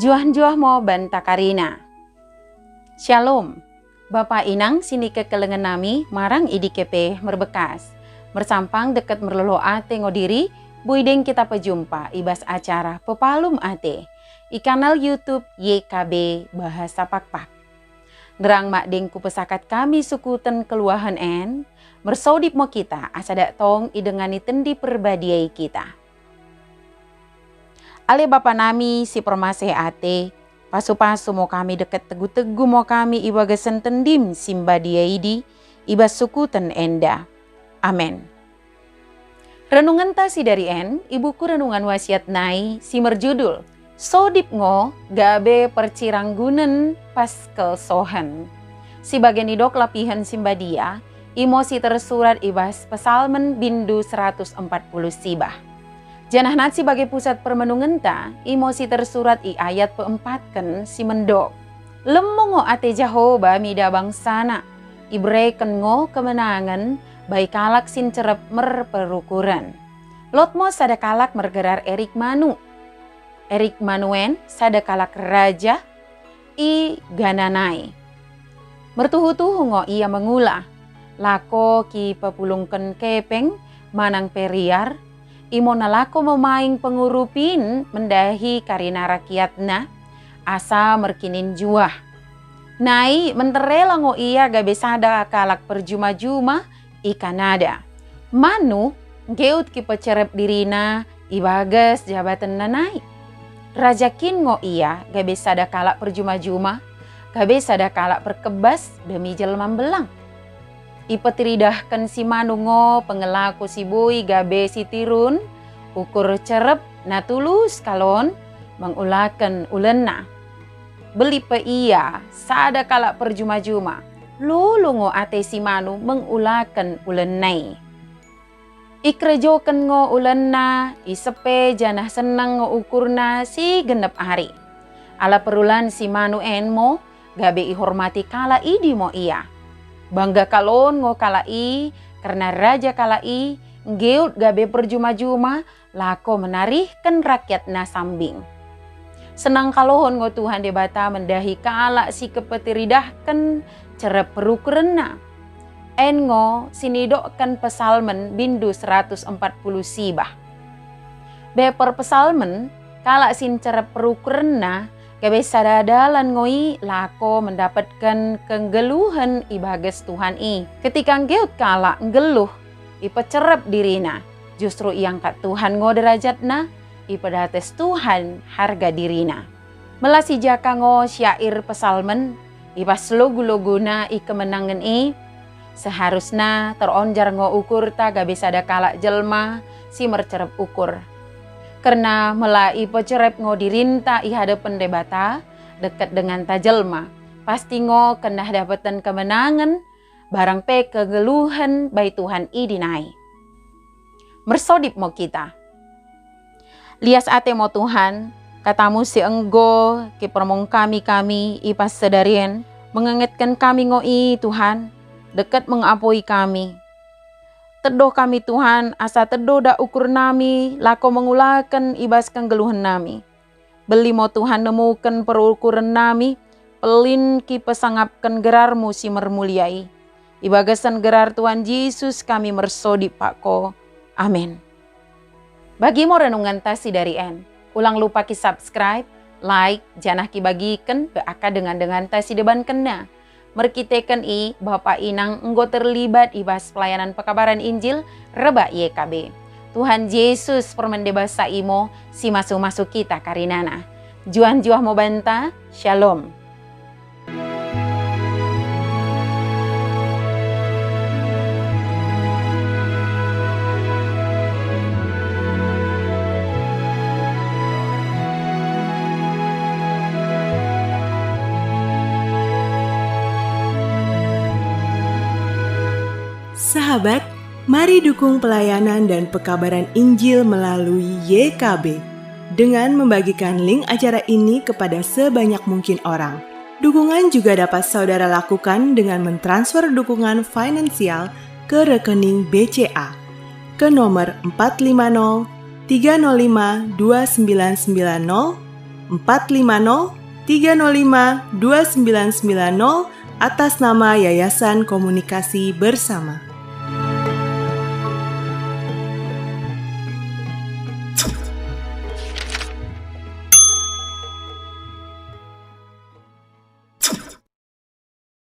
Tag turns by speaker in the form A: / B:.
A: Juah-juah mo banta karina. Shalom. Bapak inang sini kekelengan nami marang idi kepe merbekas. Mersampang dekat merlolo ate ngodiri, buideng kita pejumpa ibas acara pepalum ate. I kanal YouTube YKB Bahasa Pakpak. Derang mak dengku pesakat kami sukuten keluahan en, mersodip mo kita asadak tong idengani tendi perbadiai kita. Ale bapa nami si permaseh ate, pasu-pasu mo kami deket tegu-tegu mo kami iba gesen tendim simba diaidi, iba sukuten enda. Amen. Renungan tasi dari en, ibuku renungan wasiat nai si merjudul, Sodip ngo gabe perciranggunen paskel sohen. Si bagian idok lapihan simba dia, imosi tersurat ibas pesalmen bindu 140 sibah. Janah nat sebagai pusat permenungan ta, emosi tersurat i ayat peempatken si mendok. Lemong ngo ate Jahoba mida bangsana, ibreken ngo kemenangan, baik kalak sin cerep merperukuran. Lotmo sada kalak mergerar Erik Manu. Erik Manuen sada kalak raja, i gananai. Mertuhu-tuhu ngo ia mengulah, lako ki pepulungken kepeng, manang periar, imo nalako memaing pengurupin mendahi karina rakyatna asa merkinin juah. Nai menterela ngo ia gabe sada kalak perjuma-juma i Kanada. Manu geut ki pecerep dirina ibagas jabatan nanai. Rajakin ngo ia gabe sada kalak perjuma-juma, gabe sada kalak perkebas demi jelman belang. Ipeteridahkan si manungo pengelaku si bui gabe si tirun ukur cerep natulus kalon mengulakan ulena. Beli pe iya sada kalak perjuma-juma lulungo ate si manu mengulakan ulenai. Ikrejoken ngo ulena isepe janah senang ngo ukurna si genep hari. Ala perulan si manu enmo gabe ihormati kala idi mo iya. Bangga kalon ngo kalai, karena raja kalai, geut gabe perjuma-juma, lako menarihkan rakyat nasambing. Senang kalohon ngo Tuhan debata mendahi kala si kepeteridahkan cerep perukurena. En ngo sinidokkan pesalmen bindu 140 sibah. Beper pesalmen, kala sin cerep perukurena, gabe sadadalan ngoi lako mendapatkan kenggeluhan ibagas Tuhan i. Ketika ngeut kala ngeluh, ipecerep dirina. Justru iangkat Tuhan ngo derajatna, ipedates Tuhan harga dirina. Melasi jaka ngo syair pesalmen, ipas logu-loguna i kemenangan i. Seharusnya teronjar ngo ukur ta gabe sadakala jelma si mercerep ukur. Karena melai pecerep ngo dirinta i hadapan debata dekat dengan tajelma. Pasti ngo kena dapatan kemenangan barang pe kegeluhan bai Tuhan i dinai. Mersodip mo kita. Lias ate mo Tuhan, katamu si enggo ki permong kami ipas sedarien mengengetkan kami ngo i Tuhan dekat mengapoi kami. Tedoh kami Tuhan, asa tedoh da ukur nami, lako mengulakan ibas kenggeluhan nami. Beli mo Tuhan nemukan perukuran nami, pelin ki pesangapkan gerarmu si mermuliai. Ibagasan gerar Tuhan Yesus kami mersodip Pakko. Amin. Bagi mo renungan tasi dari en, ulang lupa ki subscribe, like, janah ki bagikan beaka dengan tasi deban kena. Merkitekan i Bapak inang enggo terlibat ibas pelayanan pekabaran Injil reba YKB. Tuhan Yesus permendebasa imo si masuk-masuk kita karinana. Juan-juah mo banta, shalom.
B: Sahabat, mari dukung pelayanan dan pekabaran Injil melalui YKB dengan membagikan link acara ini kepada sebanyak mungkin orang. Dukungan juga dapat saudara lakukan dengan mentransfer dukungan finansial ke rekening BCA ke nomor 450 305 2990 450 305 2990 atas nama Yayasan Komunikasi Bersama.